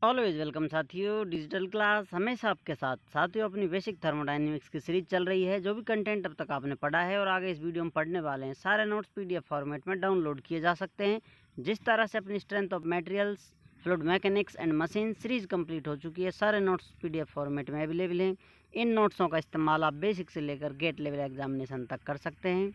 Always welcome साथियों, digital class हमेशा आपके साथ। साथियों, अपनी बेसिक थर्मोडायनेमिक्स की सीरीज चल रही है। जो भी कंटेंट अब तक आपने पढ़ा है और आगे इस वीडियो में पढ़ने वाले हैं, सारे नोट्स पीडीएफ फॉर्मेट में डाउनलोड किए जा सकते हैं। जिस तरह से अपनी strength of materials, fluid mechanics and machine series complete हो चुकी है, सारे नोट्स पीडीएफ फॉर्मेट में अवेलेबल हैं। इन नोट्सों का इस्तेमाल आप बेसिक से लेकर गेट लेवल एग्जामिनेशन तक कर सकते हैं।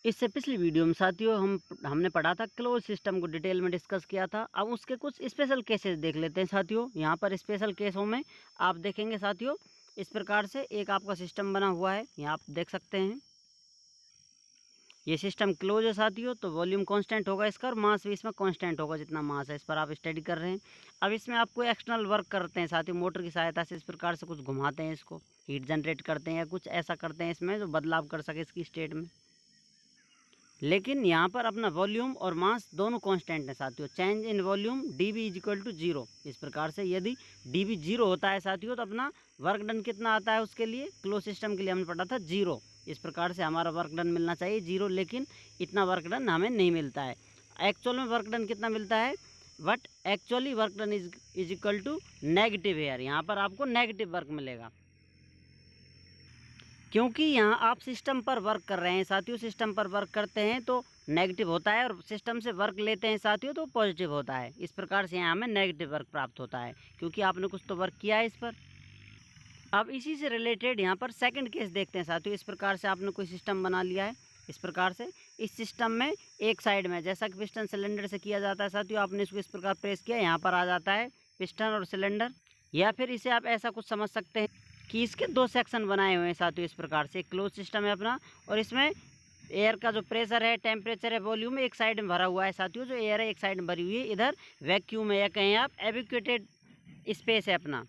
इससे पिछली वीडियो में साथियों हमने पढ़ा था, क्लोज सिस्टम को डिटेल में डिस्कस किया था। अब उसके कुछ स्पेशल केसेस देख लेते हैं साथियों। यहाँ पर स्पेशल केसों में आप देखेंगे साथियों, इस प्रकार से एक आपका सिस्टम बना हुआ है, यहाँ आप देख सकते हैं। ये सिस्टम क्लोज है साथियों, तो वॉल्यूम कांस्टेंट होगा इसका और मास भी इसमें कांस्टेंट होगा, जितना मास है इस पर आप स्टडी कर रहे हैं। अब इसमें आप कोई एक्सटर्नल वर्क करते हैं साथियों, मोटर की सहायता से इस प्रकार से कुछ घुमाते हैं, इसको हीट जनरेट करते हैं या कुछ ऐसा करते हैं इसमें जो बदलाव कर सके इसकी स्टेट में। लेकिन यहाँ पर अपना वॉल्यूम और मास दोनों कांस्टेंट है साथियों। Change in volume dV is equal to 0। इस प्रकार से यदि dV 0 होता है साथियों, तो अपना वर्क डन कितना आता है उसके लिए, क्लोज सिस्टम के लिए हमने पढ़ा था 0। इस प्रकार से हमारा वर्क डन मिलना चाहिए 0, लेकिन इतना वर्क डन हमें नहीं मिलता है। एक्चुअल में वर्क डन कितना मिलता है, but actually work done is equal to negative air. यहाँ पर आपको नेगेटिव वर्क मिलेगा, क्योंकि यहाँ आप सिस्टम पर वर्क कर रहे हैं साथियों। सिस्टम पर वर्क करते हैं तो नेगेटिव होता है, और सिस्टम से वर्क लेते हैं साथियों तो पॉजिटिव होता है। इस प्रकार से यहाँ हमें नेगेटिव वर्क प्राप्त होता है, क्योंकि आपने कुछ तो वर्क किया है इस पर। अब इसी से रिलेटेड यहाँ पर सेकंड केस देखते हैं साथियों। इस प्रकार से आपने कोई सिस्टम बना लिया है, इस प्रकार से इस सिस्टम में एक साइड में, जैसा कि पिस्टन सिलेंडर से किया जाता है साथियों, आपने इसको इस प्रकार प्रेस किया, यहाँ पर आ जाता है पिस्टन और सिलेंडर। या फिर इसे आप ऐसा कुछ समझ सकते हैं कि इसके दो सेक्शन बनाए हुए हैं साथियों। इस प्रकार से क्लोज सिस्टम है अपना, और इसमें एयर का जो प्रेशर है, टेम्परेचर है, वॉल्यूम एक साइड में भरा हुआ है साथियों। जो एयर है एक साइड में भरी हुई है, इधर वैक्यूम है या कहें आप एवैक्यूएटेड स्पेस है अपना।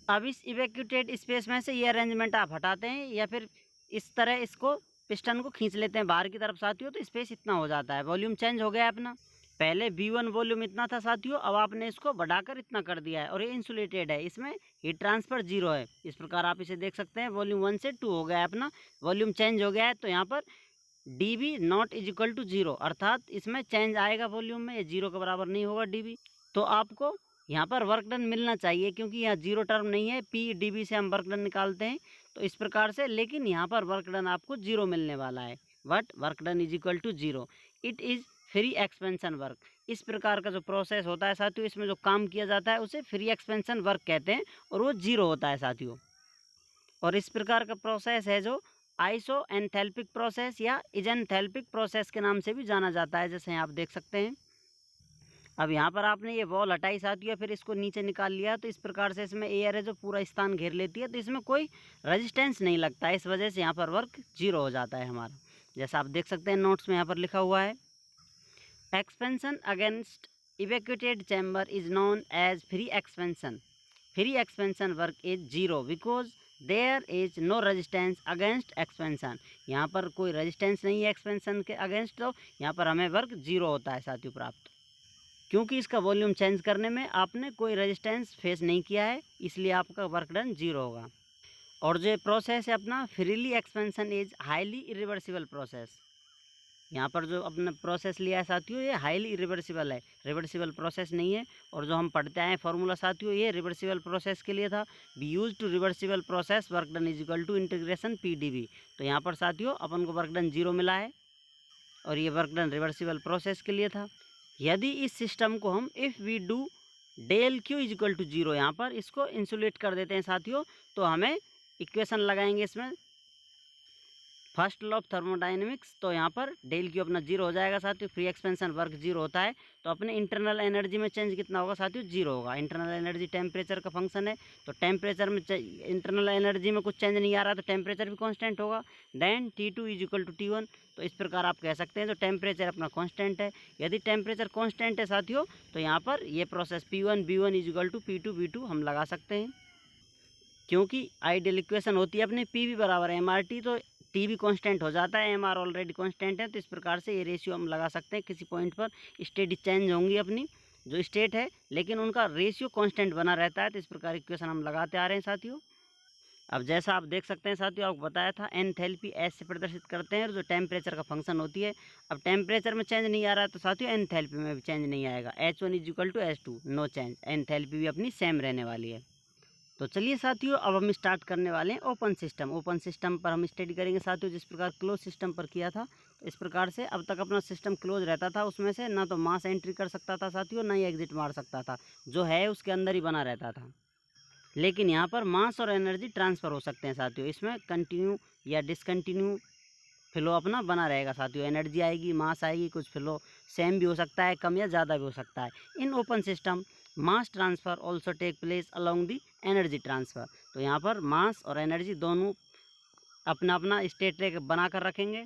अब इस इवैक्यूएटेड स्पेस में से ये अरेंजमेंट आप हटाते हैं या फिर इस तरह इसको पिस्टन को खींच लेते हैं बाहर की तरफ साथियों, तो स्पेस इतना हो जाता है। वॉल्यूम चेंज हो गया है अपना। पहले V1 वॉल्यूम इतना था साथियों, अब आपने इसको बढ़ाकर इतना कर दिया है, और ये इंसुलेटेड है, इसमें हीट ट्रांसफर 0 है। इस प्रकार आप इसे देख सकते हैं, वॉल्यूम 1 से 2 हो गया है अपना, वॉल्यूम चेंज हो गया है। तो यहाँ पर dV not is equal to 0, अर्थात इसमें चेंज आएगा वॉल्यूम में, ये 0 के बराबर नहीं होगा dV। तो आपको यहाँ पर वर्क डन मिलना चाहिए, क्योंकि यहाँ 0 टर्म नहीं है, P dV से हम वर्क डन निकालते हैं। तो इस प्रकार से, लेकिन यहाँ पर वर्क डन आपको 0 मिलने वाला है, but work done is equal to 0। It is free expansion work. इस प्रकार का जो प्रोसेस होता है साथियों, इसमें जो काम किया जाता है उसे फ्री एक्सपेंशन वर्क कहते हैं, और वो 0 होता है साथियों। और इस प्रकार का प्रोसेस है जो आइसोएंथैल्पिक प्रोसेस या इजेंथैल्पिक प्रोसेस के नाम से भी जाना जाता है, जैसे आप देख सकते हैं। अब यहाँ पर आपने ये वॉल हटाई साथियों, फिर इसको नीचे निकाल लिया, तो इस प्रकार से इसमें एयर है जो पूरा स्थान घेर लेती है, तो इसमें कोई रेजिस्टेंस नहीं लगता है। इस वजह से यहाँ पर वर्क 0 हो जाता है हमारा, जैसा आप देख सकते हैं नोट्स में यहाँ पर लिखा हुआ है। Expansion against evacuated chamber is known as free expansion. Free expansion work is 0 because there is no resistance against expansion. यहाँ पर कोई रेजिस्टेंस नहीं है एक्सपेंशन के अगेंस्ट, तो यहाँ पर हमें वर्क 0 होता है साथियों प्राप्त, क्योंकि इसका वॉल्यूम चेंज करने में आपने कोई रेजिस्टेंस फेस नहीं किया है, इसलिए आपका वर्क डन 0 होगा। और जो प्रोसेस है अपना freely expansion is highly irreversible process. यहाँ पर जो अपना प्रोसेस लिया है साथियों, ये हाईली इरिवर्सिबल है, रिवर्सिबल प्रोसेस नहीं है। और जो हम पढ़ते आए हैं फॉर्मूला साथियों, ये रिवर्सिबल प्रोसेस के लिए था। Be use to reversible process work done is equal to integration PdV। तो यहाँ पर साथियों अपन को वर्क डन 0 मिला है, और ये वर्क डन रिवर्सिबल प्रोसेस के लिए था। यदि इस सिस्टम को हम if we do del Q is equal to 0, यहाँ पर इसको इंसुलेट कर देते हैं साथियों, तो हमें इक्वेशन लगाएंगे इसमें फर्स्ट लॉ ऑफ थर्मोडायनेमिक्स। तो यहाँ पर डेल Q अपना 0 हो जाएगा साथियों। फ्री एक्सपेंशन वर्क 0 होता है, तो अपने इंटरनल एनर्जी में चेंज कितना होगा साथियों, 0 होगा। इंटरनल एनर्जी टेम्परेचर का फंक्शन है, तो टेम्परेचर में इंटरनल एनर्जी में कुछ चेंज नहीं आ रहा, तो टेम्परेचर भी कांस्टेंट होगा। Then T2 is equal to T1। तो इस प्रकार आप कह सकते हैं जो टेम्परेचर अपना कांस्टेंट है। यदि टेम्परेचर कांस्टेंट है साथियों, तो यहाँ पर ये process P1 B1 is equal to P2 B2 हम लगा सकते हैं, क्योंकि आइडियल इक्वेशन होती है अपनी PV बराबर MRT, तो T भी कांस्टेंट हो जाता है, MR ऑलरेडी कांस्टेंट है। तो इस प्रकार से ये रेशियो हम लगा सकते हैं। किसी पॉइंट पर स्टेट चेंज होंगी अपनी जो स्टेट है, लेकिन उनका रेशियो कांस्टेंट बना रहता है। तो इस प्रकार इक्वेशन हम लगाते आ रहे हैं साथियों। अब जैसा आप देख सकते हैं साथियों, आपको बताया था एंथैल्पी एस से प्रदर्शित करते हैं, और जो टेम्परेचर का फंक्शन होती है। अब टेम्परेचर में चेंज नहीं आ रहा है तो साथियों एंथैल्पी में भी चेंज नहीं आएगा। H1 equal to H2, no change. Enthalpy भी अपनी सेम रहने वाली है। तो चलिए साथियों, अब हम स्टार्ट करने वाले हैं ओपन सिस्टम। ओपन सिस्टम पर हम स्टडी करेंगे साथियों, जिस प्रकार क्लोज सिस्टम पर किया था। तो इस प्रकार से अब तक अपना सिस्टम क्लोज रहता था, उसमें से ना तो मास एंट्री कर सकता था साथियों, ना ही एग्जिट मार सकता था। जो है उसके अंदर ही बना रहता था। लेकिन यहाँ पर मास और एनर्जी ट्रांसफ़र हो सकते हैं साथियों। इसमें कंटिन्यू या डिसकंटिन्यू फ्लो अपना बना रहेगा साथियों। एनर्जी आएगी, मास आएगी, कुछ फ्लो सेम भी हो सकता है, कम या ज़्यादा भी हो सकता है। In open system mass transfer also take place along the energy transfer. तो यहाँ पर मास और एनर्जी दोनों अपना अपना स्टेट बना कर रखेंगे।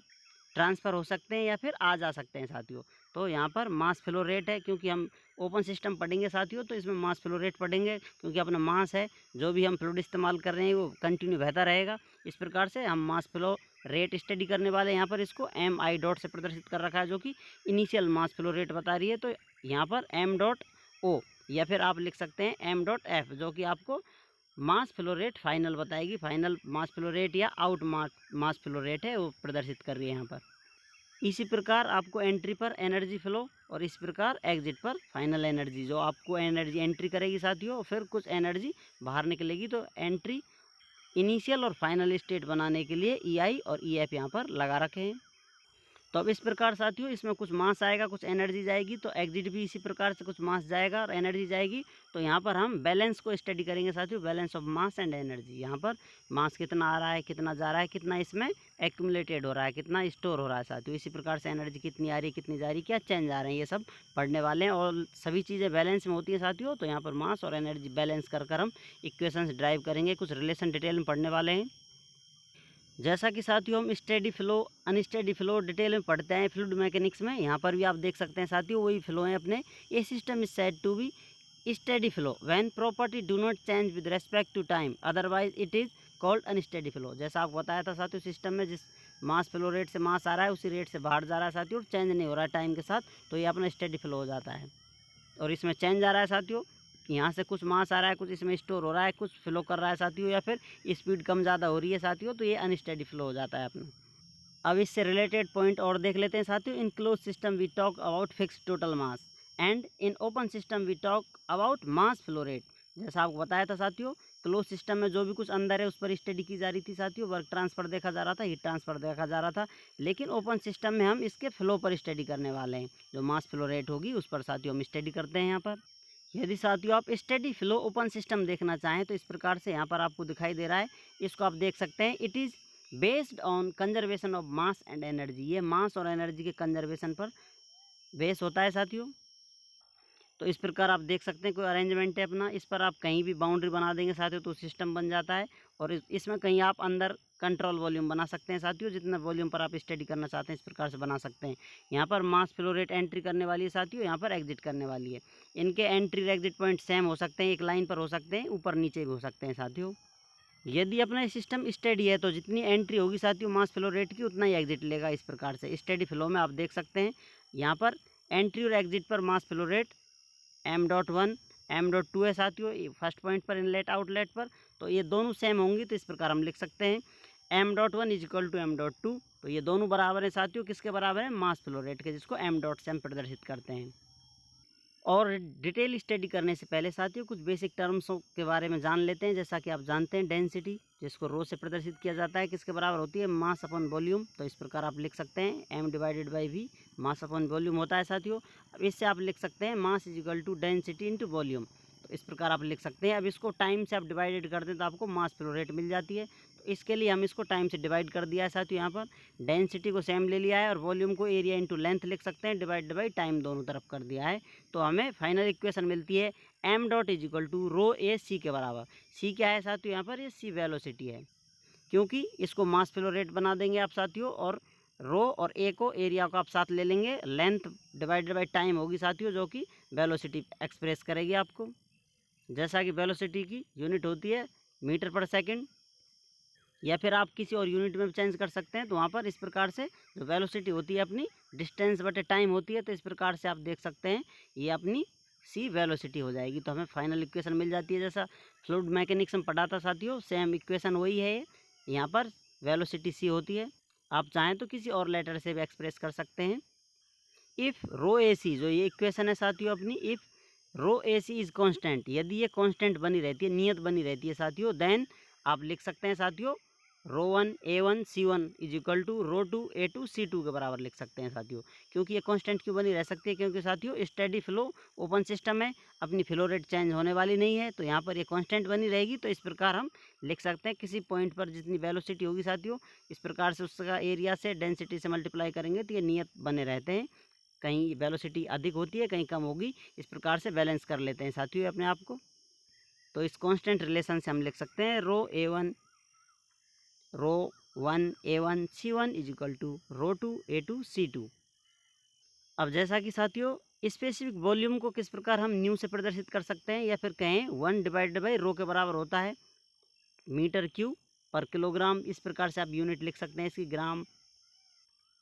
ट्रांसफ़र हो सकते हैं या फिर आ जा सकते हैं साथियों। तो यहाँ पर मास फ्लो रेट है, क्योंकि हम ओपन सिस्टम पढ़ेंगे साथियों, तो इसमें मास फ्लो रेट पढ़ेंगे, क्योंकि अपना मास है, जो भी हम फ्लूइड इस्तेमाल कर रहे हैं वो कंटिन्यू बहता रहेगा। इस प्रकार से हम मास फ्लो रेट स्टडी करने वाले हैं। यहाँ पर इसको MI डॉट से प्रदर्शित कर रखा है, जो कि इनिशियल मास फ्लो रेट बता रही है। तो यहाँ पर M डॉट O, या फिर आप लिख सकते हैं M डॉट F, जो कि आपको मास फ्लो रेट फाइनल बताएगी। फाइनल मास फ्लो रेट या आउट मास फ्लो रेट है, वो प्रदर्शित कर रही है यहाँ पर। इसी प्रकार आपको एंट्री पर एनर्जी फ्लो, और इस प्रकार एग्जिट पर फाइनल एनर्जी, जो आपको एनर्जी एंट्री करेगी साथियों, फिर कुछ एनर्जी बाहर निकलेगी। तो एंट्री, इनिशियल और फाइनल स्टेट बनाने के लिए EI और EF यहाँ पर लगा रखे हैं। तो अब इस प्रकार साथियों, इसमें कुछ मास आएगा, कुछ एनर्जी जाएगी। तो एग्जिट भी इसी प्रकार से कुछ मास जाएगा और एनर्जी जाएगी। तो यहाँ पर हम बैलेंस को स्टडी करेंगे साथियों, balance of mass and energy. यहाँ पर मास कितना आ रहा है, कितना जा रहा है, कितना इसमें एक्यूमुलेटेड हो रहा है, कितना स्टोर हो रहा है साथियों। इसी प्रकार से एनर्जी कितनी आ रही है, कितनी जा रही है, क्या चेंज आ रहे हैं, ये सब पढ़ने वाले हैं। और सभी चीज़ें बैलेंस में होती हैं साथियों। तो यहाँ पर मास और एनर्जी बैलेंस कर हम इक्वेशंस ड्राइव करेंगे, कुछ रिलेशन डिटेल में पढ़ने वाले हैं। जैसा कि साथियों हम steady flow, unsteady flow detail में पढ़ते हैं फ्लूइड मैकेनिक्स में। यहाँ पर भी आप देख सकते हैं साथियों, वही फ्लो है अपने। A system is said to be steady flow when property do not change with respect to time, otherwise it is called unsteady flow. जैसा आपको बताया था साथियों, सिस्टम में जिस मास फ्लो रेट से मास आ रहा है, उसी रेट से बाहर जा रहा है साथियों, और चेंज नहीं हो रहा है टाइम के साथ, तो ये अपना स्टेडी फ्लो हो जाता है। और इसमें चेंज आ रहा है साथियों, यहाँ से कुछ मास आ रहा है, कुछ इसमें स्टोर हो रहा है, कुछ फ्लो कर रहा है साथियों, या फिर स्पीड कम ज़्यादा हो रही है साथियों, तो ये अनस्टेडी फ्लो हो जाता है अपना। अब इससे रिलेटेड पॉइंट और देख लेते हैं साथियों। In close system we talk about fix total mass, and in open system we talk about mass flow rate. जैसा आपको बताया था साथियों, क्लोज सिस्टम में जो भी कुछ अंदर है उस पर स्टडी की जा रही थी साथियों, वर्क ट्रांसफ़र देखा जा रहा था, हीट ट्रांसफ़र देखा जा रहा था। लेकिन ओपन सिस्टम में हम इसके फ्लो पर स्टडी करने वाले हैं, जो मास फ्लो रेट होगी उस पर साथियों हम स्टडी करते हैं यहाँ पर। यदि साथियों आप स्टेडी फ्लो ओपन सिस्टम देखना चाहें, तो इस प्रकार से यहाँ पर आपको दिखाई दे रहा है, इसको आप देख सकते हैं। It is based on conservation of mass and energy. ये मास और एनर्जी के कंजर्वेशन पर बेस होता है साथियों। तो इस प्रकार आप देख सकते हैं, कोई अरेंजमेंट है अपना, इस पर आप कहीं भी बाउंड्री बना देंगे साथियों, तो सिस्टम बन जाता है। और इसमें कहीं आप अंदर कंट्रोल वॉल्यूम बना सकते हैं साथियों, जितना वॉल्यूम पर आप स्टडी करना चाहते हैं इस प्रकार से बना सकते हैं। यहाँ पर मास फ्लो रेट एंट्री करने वाली है साथियों, यहाँ पर एग्जिट करने वाली है। इनके एंट्री और एग्जिट पॉइंट सेम हो सकते हैं, एक लाइन पर हो सकते हैं, ऊपर नीचे भी हो सकते हैं साथियों। यदि अपना सिस्टम स्टेडी है, तो जितनी एंट्री होगी साथियों मास फ्लो रेट की, उतना ही एग्जिट लेगा। इस प्रकार से स्टेडी फ्लो में आप देख सकते हैं, यहाँ पर एंट्री और एग्जिट पर मास फ्लो रेट M.1 M.2 है साथियों, फर्स्ट पॉइंट पर इनलेट आउटलेट पर। तो ये दोनों सेम होंगी, तो इस प्रकार हम लिख सकते हैं M.1 is equal to M.2। तो ये दोनों बराबर हैं साथियों, किसके बराबर है, मास फ्लो रेट के, जिसको M डॉट से हम प्रदर्शित करते हैं। और डिटेल स्टडी करने से पहले साथियों कुछ बेसिक टर्म्सों के बारे में जान लेते हैं। जैसा कि आप जानते हैं, डेंसिटी, जिसको रो से प्रदर्शित किया जाता है, किसके बराबर होती है, मास अपॉन वॉल्यूम। तो इस प्रकार आप लिख सकते हैं M divided by V, mass upon volume होता है साथियों। अब इससे आप लिख सकते हैं mass is equal to density into volume. तो इस प्रकार आप लिख सकते हैं। अब इसको टाइम से आप डिवाइडेड कर दें तो आपको मास फ्लो रेट मिल जाती है। तो इसके लिए हम इसको टाइम से डिवाइड कर दिया है साथियों। यहाँ पर डेंसिटी को सेम ले लिया है, और वॉल्यूम को एरिया इंटू लेंथ लिख सकते हैं, डिवाइड बाई टाइम दोनों तरफ कर दिया है। तो हमें फाइनल इक्वेशन मिलती है M dot is equal to rho A C के बराबर। सी क्या है साथियों, यहाँ पर ये सी वेलोसिटी है, क्योंकि इसको मास फ्लो रेट बना देंगे आप साथियों, और रो और ए को, एरिया को आप साथ ले लेंगे, लेंथ डिवाइडेड बाई टाइम होगी साथियों, जो कि वेलोसिटी एक्सप्रेस करेगी आपको। जैसा कि वेलोसिटी की यूनिट होती है मीटर पर सेकंड, या फिर आप किसी और यूनिट में भी चेंज कर सकते हैं। तो वहाँ पर इस प्रकार से जो वेलोसिटी होती है अपनी डिस्टेंस बटे टाइम होती है। तो इस प्रकार से आप देख सकते हैं, ये अपनी सी वेलोसिटी हो जाएगी। तो हमें फाइनल इक्वेशन मिल जाती है, जैसा फ्लूइड मैकेनिक्स में पढ़ा था साथियों, सेम इक्वेशन वही है। यहाँ पर वेलोसिटी सी होती है। आप चाहें तो किसी और लेटर से भी एक्सप्रेस कर सकते हैं। इफ़ रो ए सी, जो ये इक्वेशन है साथियों अपनी, if rho A C is constant, यदि ये कॉन्स्टेंट बनी रहती है, नियत बनी रहती है साथियों, देन आप लिख सकते हैं साथियों rho one A one C one is equal to rho two A two C two के बराबर लिख सकते हैं साथियों। क्योंकि ये कांस्टेंट क्यों बनी रह सकती है, क्योंकि साथियों स्टेडी फ्लो ओपन सिस्टम है, अपनी फ्लो रेट चेंज होने वाली नहीं है, तो यहाँ पर ये कांस्टेंट बनी रहेगी। तो इस प्रकार हम लिख सकते हैं किसी पॉइंट पर जितनी वेलोसिटी होगी साथियों, इस प्रकार से उसका एरिया से डेंसिटी से मल्टीप्लाई करेंगे तो ये नियत बने रहते हैं। कहीं वेलोसिटी अधिक होती है, कहीं कम होगी, इस प्रकार से बैलेंस कर लेते हैं साथियों अपने आप को। तो इस कांस्टेंट रिलेशन से हम लिख सकते हैं rho one A one C one is equal to rho two A two C two. अब जैसा कि साथियों स्पेसिफिक वॉल्यूम को किस प्रकार हम न्यू से प्रदर्शित कर सकते हैं, या फिर कहें 1 डिवाइडेड बाई रो के बराबर होता है मीटर क्यूब पर किलोग्राम। इस प्रकार से आप यूनिट लिख सकते हैं इसकी, ग्राम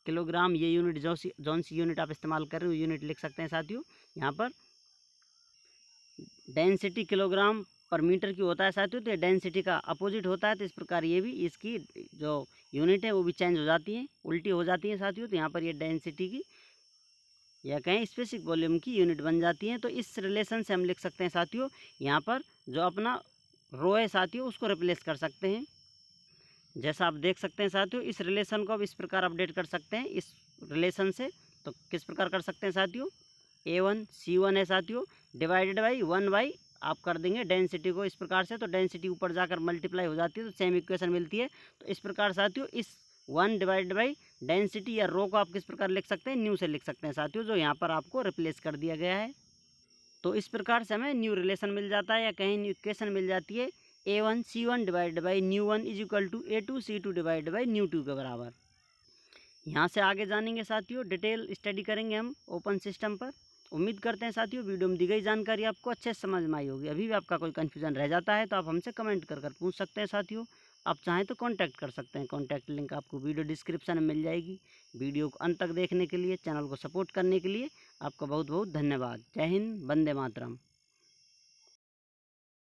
किलोग्राम, ये यूनिट जौन सी यूनिट आप इस्तेमाल कर रहे हो यूनिट लिख सकते हैं साथियों। यहाँ पर डेंसिटी किलोग्राम पर मीटर क्यूब होता है साथियों, तो ये डेंसिटी का अपोजिट होता है। तो इस प्रकार ये भी इसकी जो यूनिट है वो भी चेंज हो जाती है, उल्टी हो जाती है साथियों। तो यहाँ पर ये डेंसिटी की या कहें स्पेसिफिक वॉल्यूम की यूनिट बन जाती है। तो इस रिलेशन से हम लिख सकते हैं साथियों, यहाँ पर जो अपना रो है साथियों उसको रिप्लेस कर सकते हैं। जैसा आप देख सकते हैं साथियों, इस रिलेशन को अब इस प्रकार अपडेट कर सकते हैं इस रिलेशन से। तो किस प्रकार कर सकते हैं साथियों, A1C1 है साथियों, डिवाइडेड बाई 1 बाई आप कर देंगे डेंसिटी को इस प्रकार से, तो डेंसिटी ऊपर जाकर मल्टीप्लाई हो जाती है, तो सेम इक्वेशन मिलती है। तो इस प्रकार साथियों इस 1 डिवाइडेड बाई डेंसिटी या रो को आप किस प्रकार लिख सकते हैं, न्यू से लिख सकते हैं साथियों, जो यहाँ पर आपको रिप्लेस कर दिया गया है। तो इस प्रकार से हमें न्यू रिलेशन मिल जाता है, या कहीं न्यू इक्वेशन मिल जाती है A1C1 divide by nu 1 is equal to A2C2 divide by nu 2 के बराबर। यहाँ से आगे जानेंगे साथियों, डिटेल स्टडी करेंगे हम ओपन सिस्टम पर। उम्मीद करते हैं साथियों वीडियो में दी गई जानकारी आपको अच्छे से समझ में आई होगी। अभी भी आपका कोई कन्फ्यूजन रह जाता है तो आप हमसे कमेंट कर पूछ सकते हैं साथियों। आप चाहें तो कांटेक्ट कर सकते हैं, कांटेक्ट लिंक आपको वीडियो डिस्क्रिप्शन में मिल जाएगी। वीडियो को अंत तक देखने के लिए, चैनल को सपोर्ट करने के लिए आपका बहुत बहुत धन्यवाद। जय हिंद, वंदे मातरम।